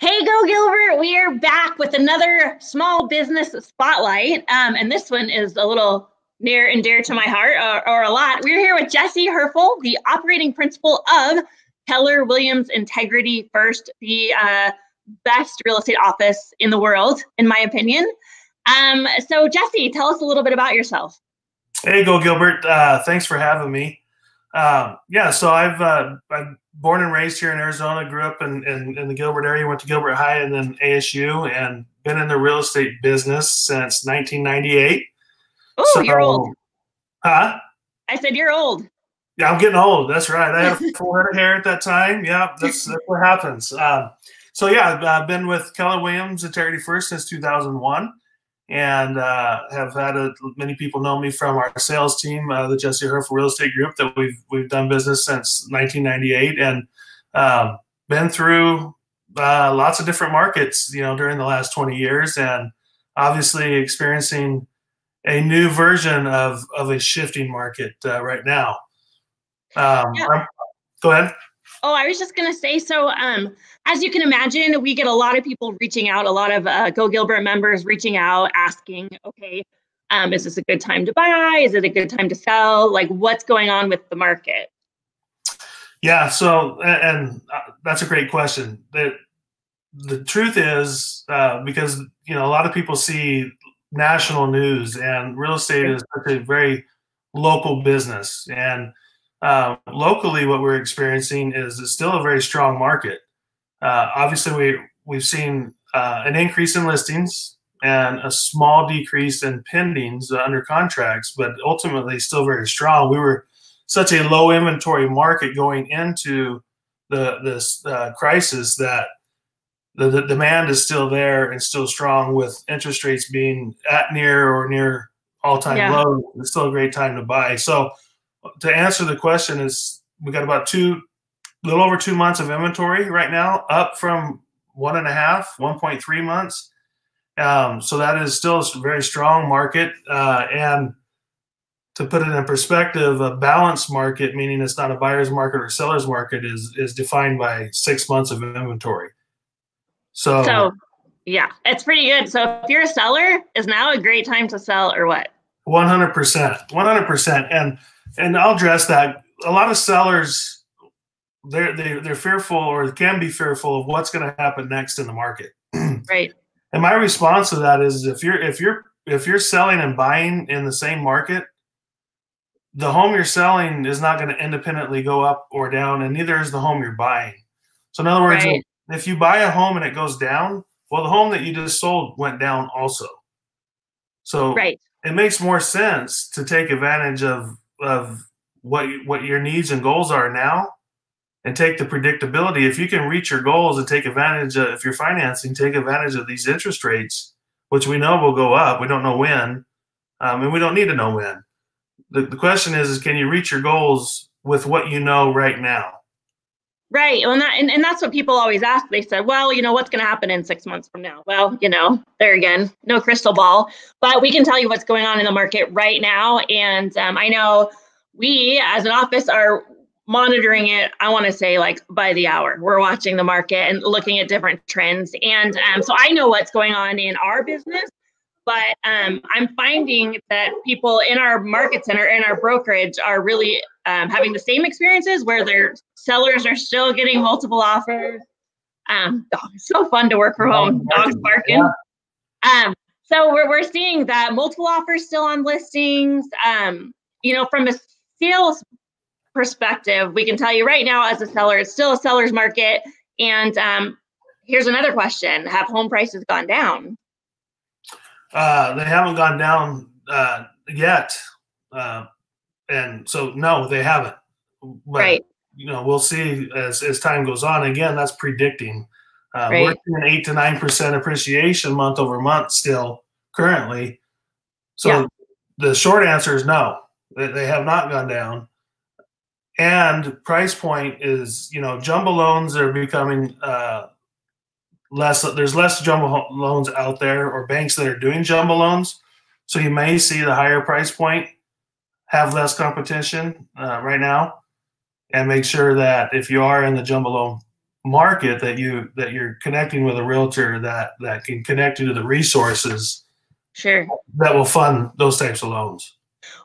Hey, Go Gilbert, we are back with another small business spotlight. And this one is a little near and dear to my heart, or a lot. We're here with Jesse Herfel, the operating principal of Keller Williams Integrity First, the best real estate office in the world, in my opinion. So Jesse, tell us a little bit about yourself. Hey, Go Gilbert. Thanks for having me. So I'm born and raised here in Arizona, grew up in the Gilbert area, went to Gilbert High and then ASU, and been in the real estate business since 1998. Oh, you're old. Huh? I said you're old. Yeah, I'm getting old. That's right. I had a full head of hair at that time. Yeah, that's what happens. I've been with Keller Williams Integrity First since 2001. And have had many people know me from our sales team, the Jesse Herfel Real Estate Group, that we've done business since 1998, and been through lots of different markets, during the last 20 years, and obviously experiencing a new version of a shifting market right now. Go ahead. Oh, I was just going to say, so as you can imagine, we get a lot of people reaching out, a lot of Go Gilbert members reaching out, asking, okay, is this a good time to buy? Is it a good time to sell? Like, what's going on with the market? Yeah, so, and that's a great question. The truth is, because, a lot of people see national news, and real estate is such a very local business. And locally, what we're experiencing is still a very strong market. Obviously, we've seen an increase in listings and a small decrease in pendings under contracts, but ultimately still very strong. We were such a low inventory market going into this crisis that the demand is still there and still strong, with interest rates being at near all-time low. It's still a great time to buy. So to answer the question, is we got about a little over 2 months of inventory right now, up from 1.3 months. So that is still a very strong market. And to put it in perspective, a balanced market, meaning it's not a buyer's market or seller's market, is defined by 6 months of inventory. So yeah, it's pretty good. So if you're a seller, is now a great time to sell, or what? 100%, 100%. And I'll address that. A lot of sellers, they're fearful, or can be fearful, of what's going to happen next in the market. Right. And my response to that is, if you're selling and buying in the same market, the home you're selling is not going to independently go up or down, and neither is the home you're buying. So in other words, if you buy a home and it goes down, well, the home that you just sold went down also. So it makes more sense to take advantage of what your needs and goals are now, and take the predictability. If you can reach your goals and take advantage of, if you're financing, take advantage of these interest rates, which we know will go up. We don't know when, and we don't need to know when. The question is can you reach your goals with what you know right now? Right. Well, and that's what people always ask. They said, well, what's going to happen in 6 months from now? Well, there again, no crystal ball, but we can tell you what's going on in the market right now. And I know we as an office are monitoring it, I want to say, like, by the hour. We're watching the market and looking at different trends. And so I know what's going on in our business, but I'm finding that people in our market center, in our brokerage, are really having the same experiences, where their sellers are still getting multiple offers. It's so fun to work from home. Dogs barking. Yeah. So we're seeing that multiple offers still on listings. From a sales perspective, we can tell you right now, as a seller, it's still a seller's market. And here's another question: have home prices gone down? They haven't gone down yet, and so no, they haven't. But, we'll see as time goes on. Again, that's predicting. We're seeing 8 to 9% appreciation month over month still currently. So the short answer is no, they have not gone down. And price point is, jumbo loans are becoming less. There's less jumbo loans out there, or banks that are doing jumbo loans. So you may see the higher price point have less competition right now, and make sure that if you are in the jumbo loan market that you're connecting with a realtor that can connect you to the resources sure that will fund those types of loans.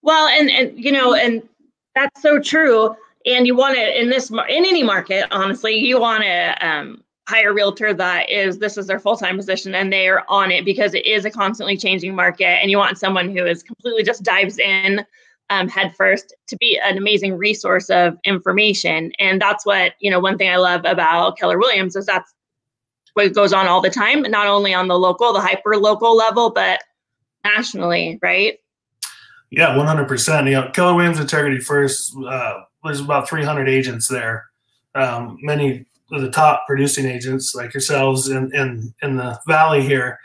Well, and you know, and that's so true. And you want to in any market, honestly, you want to hire a realtor this is their full-time position and they are on it, because it is a constantly changing market, and you want someone who is completely just dives in head first to be an amazing resource of information. And that's what, you know, one thing I love about Keller Williams is that's what goes on all the time, not only on the hyper local level, but nationally, right? Yeah, 100%. You know, Keller Williams Integrity First, there's about 300 agents there. Many of the top producing agents like yourselves in the Valley here.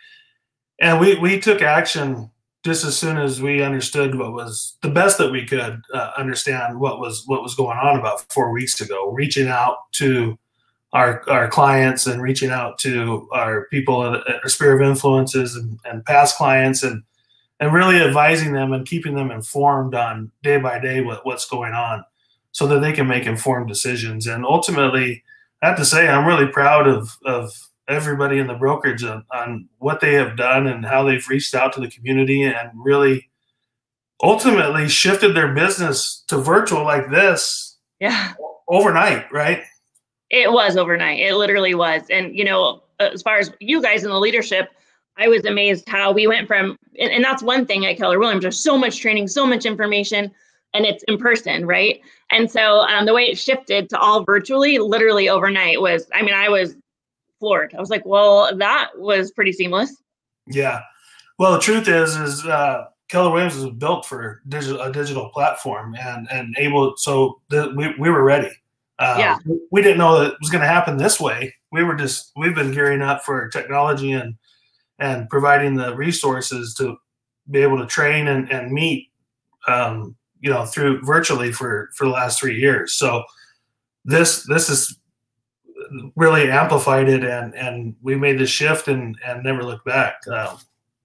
And we took action just as soon as we understood what was the best that we could understand what was going on about 4 weeks ago, reaching out to our clients and reaching out to our people at our sphere of influences and past clients and really advising them and keeping them informed on day by day what's going on so that they can make informed decisions. And ultimately, I have to say, I'm really proud of everybody in the brokerage on what they have done and how they've reached out to the community and really ultimately shifted their business to virtual like this. Yeah. Overnight, right? It was overnight. It literally was. And, you know, as far as you guys in the leadership, I was amazed how we went from, and that's one thing at Keller Williams, there's so much training, so much information, and it's in person, right? And so the way it shifted to all virtually, literally overnight was, I mean, I was floored. I was like, well, that was pretty seamless. Yeah. Well, the truth is Keller Williams was built for a digital platform and able, so we were ready. Yeah. We didn't know that it was going to happen this way. We've been gearing up for technology and providing the resources to be able to train and meet, you know, through virtually for the last 3 years. So this is really amplified it, and we made the shift and never looked back.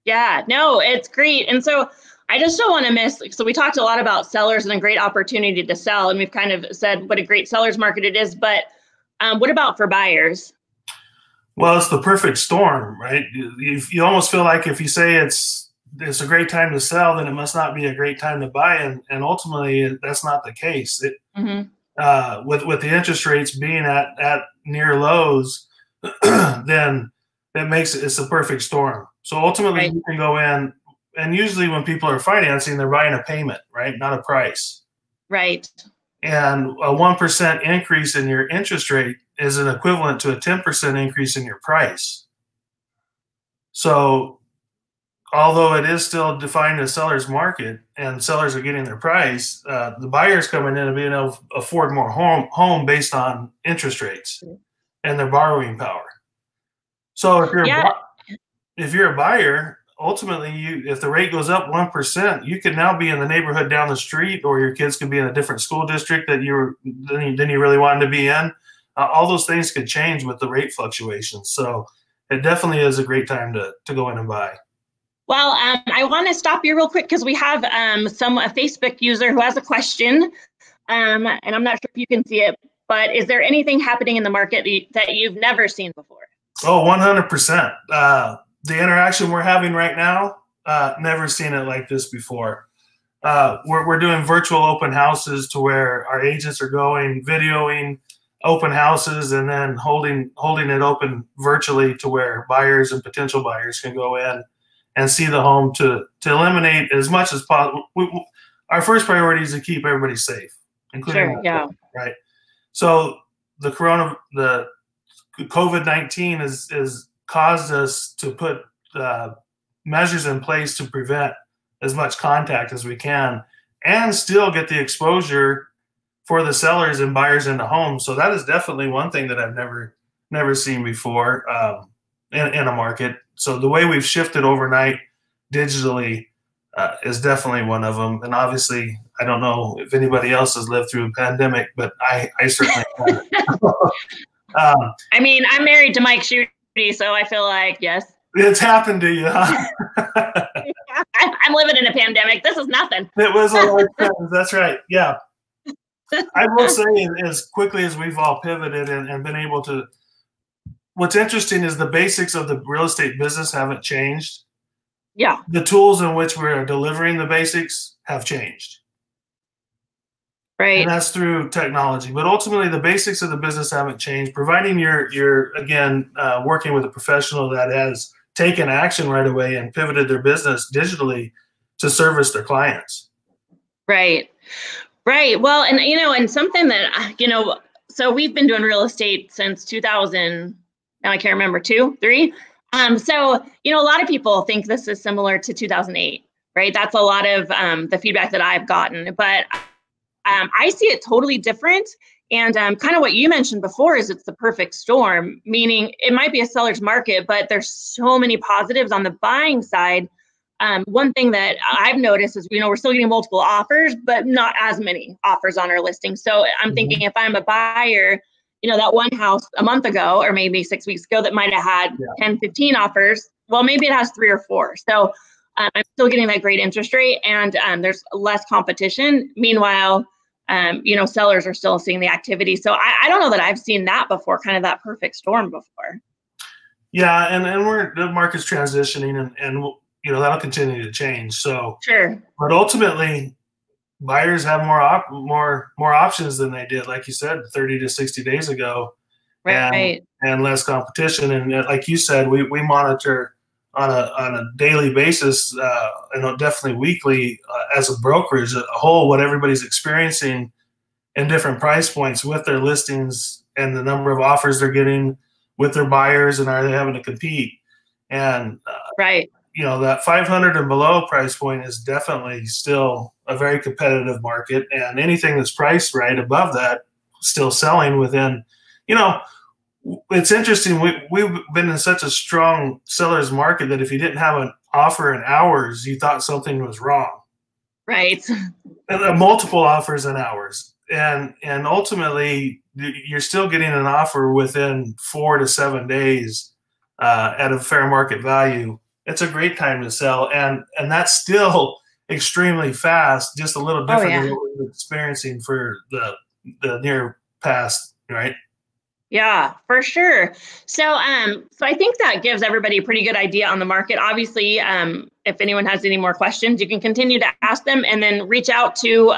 Yeah, no, it's great. And so I just don't want to miss, so we talked a lot about sellers and a great opportunity to sell, and we've kind of said what a great seller's market it is, but what about for buyers? Well, it's the perfect storm, right? You almost feel like if you say it's a great time to sell, then it must not be a great time to buy, and ultimately that's not the case. With the interest rates being at near lows, then it makes it's a perfect storm. So ultimately, right, you can go in, and usually when people are financing, they're buying a payment, right, not a price. Right. And a 1% increase in your interest rate is an equivalent to a 10% increase in your price. So although it is still defined as seller's market and sellers are getting their price, the buyers coming in and being able to afford more home based on interest rates and their borrowing power. So if you're a buyer, ultimately, if the rate goes up 1%, you could now be in the neighborhood down the street, or your kids could be in a different school district that you really wanted to be in. All those things could change with the rate fluctuations. So it definitely is a great time to go in and buy. Well, I want to stop you real quick because we have a Facebook user who has a question, and I'm not sure if you can see it, but is there anything happening in the market that you've never seen before? Oh, 100%. The interaction we're having right now, never seen it like this before. We're doing virtual open houses to where our agents are going, videoing open houses, and then holding it open virtually to where buyers and potential buyers can go in and see the home to eliminate as much as possible. Our first priority is to keep everybody safe, including right. So the COVID-19 has caused us to put measures in place to prevent as much contact as we can and still get the exposure for the sellers and buyers in the home. So that is definitely one thing that I've never seen before in a market. So the way we've shifted overnight digitally is definitely one of them. And obviously, I don't know if anybody else has lived through a pandemic, but I certainly have. I mean, I'm married to Mike Schude, so I feel like, yes. It's happened to you, huh? I'm living in a pandemic. This is nothing. It was a large sentence. That's right. Yeah. I will say, as quickly as we've all pivoted and been able to, what's interesting is the basics of the real estate business haven't changed. Yeah. The tools in which we're delivering the basics have changed. Right. And that's through technology. But ultimately, the basics of the business haven't changed. Providing you're again, working with a professional that has taken action right away and pivoted their business digitally to service their clients. Right. Right. Well, and, and something that, so we've been doing real estate since 2000. Now I can't remember, 2, 3. So, a lot of people think this is similar to 2008, right? That's a lot of the feedback that I've gotten, but I see it totally different. And kind of what you mentioned before is it's the perfect storm, meaning it might be a seller's market, but there's so many positives on the buying side. One thing that I've noticed is, we're still getting multiple offers, but not as many offers on our listing. So I'm thinking if I'm a buyer, that one house a month ago, or maybe 6 weeks ago, that might have had 10, 15 offers. Well, maybe it has 3 or 4. So I'm still getting that great interest rate, and there's less competition. Meanwhile, sellers are still seeing the activity. So I don't know that I've seen that before, kind of that perfect storm before. Yeah. And the market's transitioning, and that'll continue to change. So sure. But ultimately, buyers have more options than they did, like you said, 30 to 60 days ago, right. and less competition. And like you said, we monitor on a daily basis, and definitely weekly, as a brokerage, a whole, what everybody's experiencing in different price points with their listings, and the number of offers they're getting with their buyers, and are they having to compete? And right. That 500 and below price point is definitely still a very competitive market, and anything that's priced right above that still selling within. It's interesting. We've been in such a strong seller's market that if you didn't have an offer in hours, you thought something was wrong. Right. And multiple offers in hours, and ultimately you're still getting an offer within 4 to 7 days at a fair market value. It's a great time to sell, and that's still extremely fast, just a little different than what we've been experiencing for the near past, right? Yeah, for sure. So I think that gives everybody a pretty good idea on the market. Obviously, if anyone has any more questions, you can continue to ask them, and then reach out to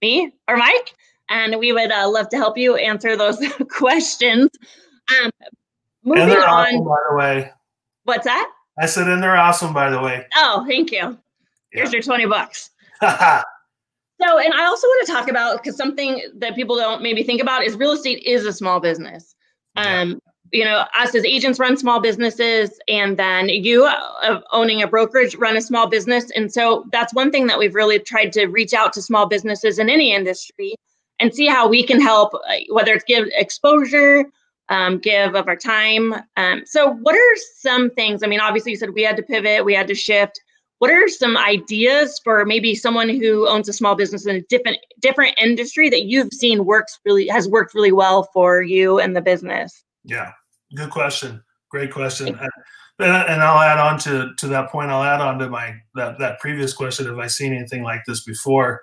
me or Mike, and we would love to help you answer those questions. Moving and they're on. awesome, by the way. What's that? I said, and they're awesome, by the way. Oh, thank you. Here's your $20. So, and I also want to talk about, because something that people don't maybe think about is real estate is a small business. Us as agents run small businesses, and then you, owning a brokerage, run a small business. And so that's one thing that we've really tried to reach out to small businesses in any industry and see how we can help, whether it's give exposure, give of our time. So what are some things? I mean, obviously you said we had to pivot, we had to shift. What are some ideas for maybe someone who owns a small business in a different industry that you've seen has worked really well for you and the business? Yeah, good question. Great question. And I'll add on to that point. I'll add on to that previous question. Have I seen anything like this before?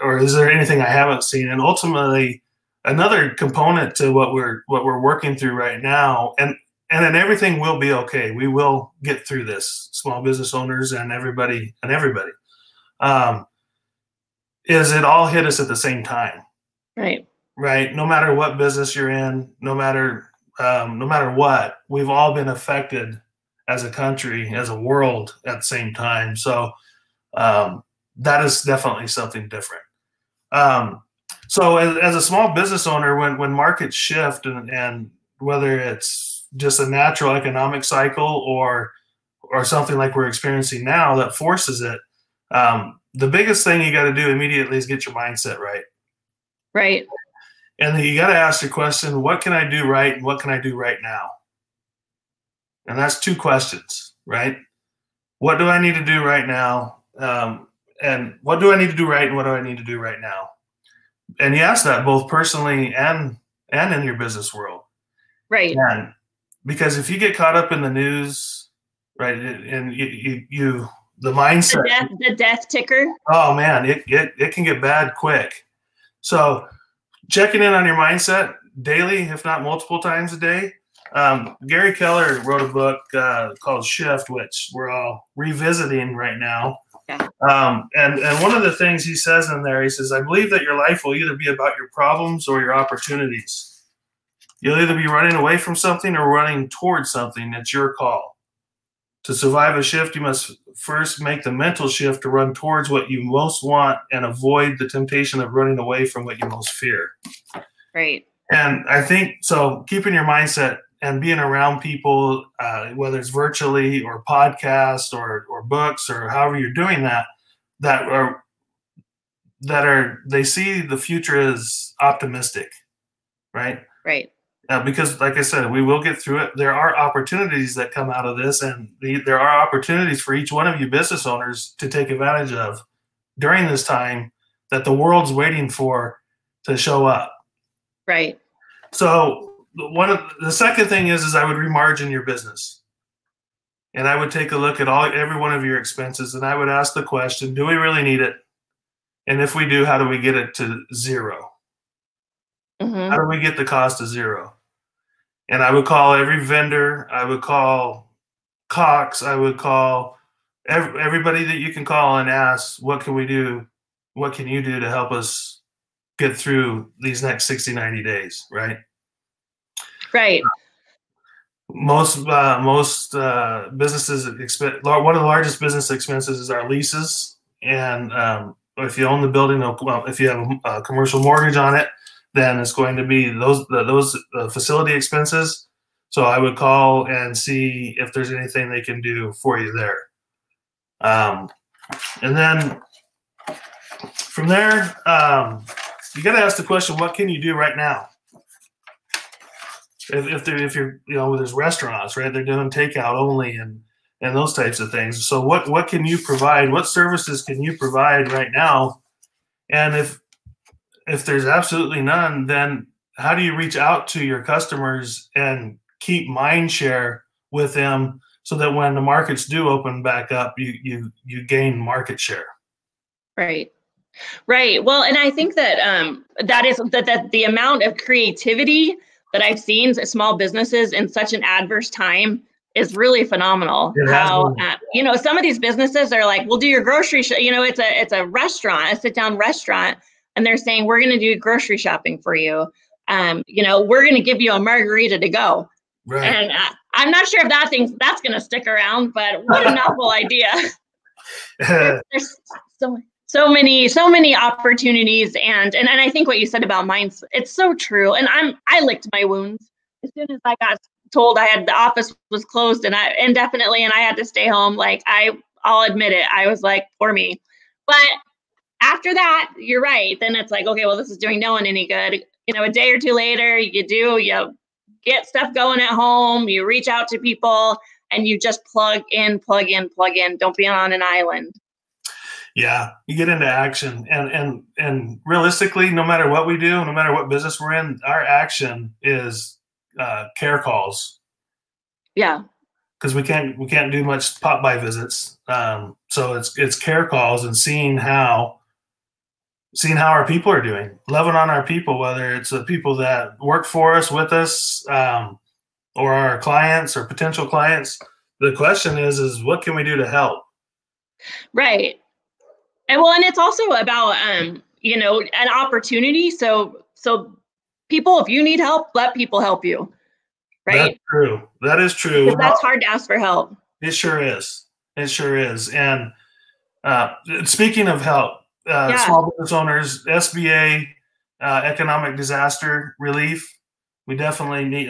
Or is there anything I haven't seen? And ultimately, another component to what we're working through right now, and then everything will be okay. We will get through this, small business owners and everybody. Is it all hit us at the same time? Right. Right. No matter what business you're in, no matter what, we've all been affected as a country, as a world at the same time. So that is definitely something different. So as a small business owner, when markets shift, and whether it's just a natural economic cycle or something like we're experiencing now that forces it, the biggest thing you got to do immediately is get your mindset right. Right. And then you got to ask your question, what can I do right, and what can I do right now? And that's 2 questions, right? What do I need to do right now? And what do I need to do right, and what do I need to do right now? And you ask that both personally and in your business world. Right. And because if you get caught up in the news, right, and you the mindset, the death ticker. Oh man, it can get bad quick. So checking in on your mindset daily, if not multiple times a day. Gary Keller wrote a book called Shift, which we're all revisiting right now. Yeah. And one of the things he says in there, he says, I believe that your life will either be about your problems or your opportunities. You'll either be running away from something or running towards something. It's your call. To survive a shift, you must first make the mental shift to run towards what you most want and avoid the temptation of running away from what you most fear. Right. And I think, so keeping your mindset and being around people, whether it's virtually or podcast or books or however you're doing that they see the future as optimistic, right? Right. Because like I said, we will get through it. There are opportunities that come out of this, and there are opportunities for each one of you business owners to take advantage of during this time that the world's waiting for to show up. Right. So the second thing is I would remargin your business, and I would take a look at every one of your expenses, and I would ask the question: do we really need it? And if we do, how do we get it to zero? Mm-hmm. How do we get the cost to zero? And I would call every vendor. I would call Cox. I would call everybody that you can call and ask, what can we do? What can you do to help us get through these next 60, 90 days, right? Right. Most businesses one of the largest business expenses is our leases. And if you own the building, well, if you have a commercial mortgage on it, then it's going to be those facility expenses. So I would call and see if there's anything they can do for you there. And then from there, you got to ask the question, what can you do right now? If you're, there's restaurants, right? They're doing takeout only and those types of things. So what can you provide? What services can you provide right now? And if there's absolutely none, then how do you reach out to your customers and keep mind share with them so that when the markets do open back up, you gain market share? Right. Right. Well, and I think that that the amount of creativity that I've seen small businesses in such an adverse time is really phenomenal. How some of these businesses are like, we'll do your grocery it's a restaurant, a sit down restaurant, and they're saying we're going to do grocery shopping for you. We're going to give you a margarita to go. Right. And I'm not sure if that's going to stick around, but what a novel idea. There's so many opportunities, and I think what you said about minds, it's so true. And I licked my wounds as soon as I got told the office was closed and indefinitely, and I had to stay home. Like I'll admit it, I was like, poor me. But after that, you're right. Then it's like, okay, well, this is doing no one any good. A day or two later, you get stuff going at home. You reach out to people, and you just plug in. Don't be on an island. Yeah, you get into action, and realistically, no matter what we do, no matter what business we're in, our action is care calls. Yeah, because we can't do much pop by visits. So it's care calls and seeing how our people are doing, loving on our people, whether it's the people that work for us, with us, or our clients or potential clients. The question is what can we do to help? Right. And it's also about, an opportunity. So people, if you need help, let people help you. Right. That's true. That is true. Because that's hard to ask for help. It sure is. It sure is. And speaking of help, small business owners, SBA, economic disaster relief, we definitely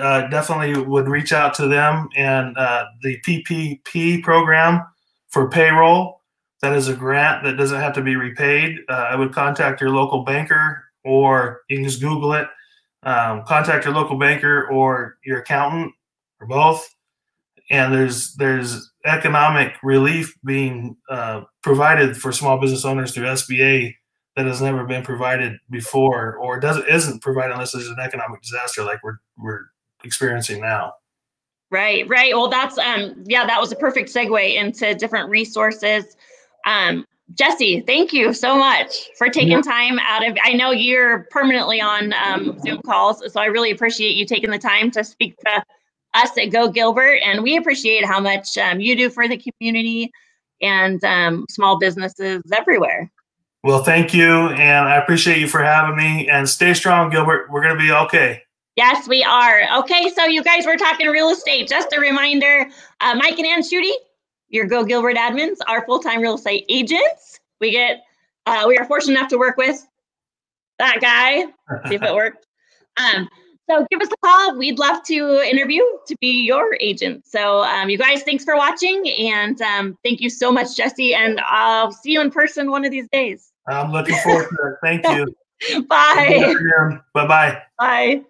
would reach out to them, and the PPP program for payroll. That is a grant that doesn't have to be repaid. I would contact your local banker, or you can just Google it. Contact your local banker or your accountant, or both. And there's economic relief being provided for small business owners through SBA that has never been provided before, or isn't provided unless there's an economic disaster like we're experiencing now. Right. Well, that's that was a perfect segue into different resources. Jesse, thank you so much for taking time out of, I know you're permanently on Zoom calls, so I really appreciate you taking the time to speak to us at Go Gilbert, and we appreciate how much you do for the community and small businesses everywhere. Well, thank you, and I appreciate you for having me, and stay strong, Gilbert. We're going to be okay. Yes, we are. Okay, so you guys were talking real estate. Just a reminder, Mike and Ann Schude, your Go Gilbert admins, are full-time real estate agents. We are fortunate enough to work with that guy. See if it worked. So give us a call. We'd love to interview to be your agent. So you guys, thanks for watching, and thank you so much, Jesse. And I'll see you in person one of these days. I'm looking forward to it. Thank you. Bye. Bye-bye. Bye.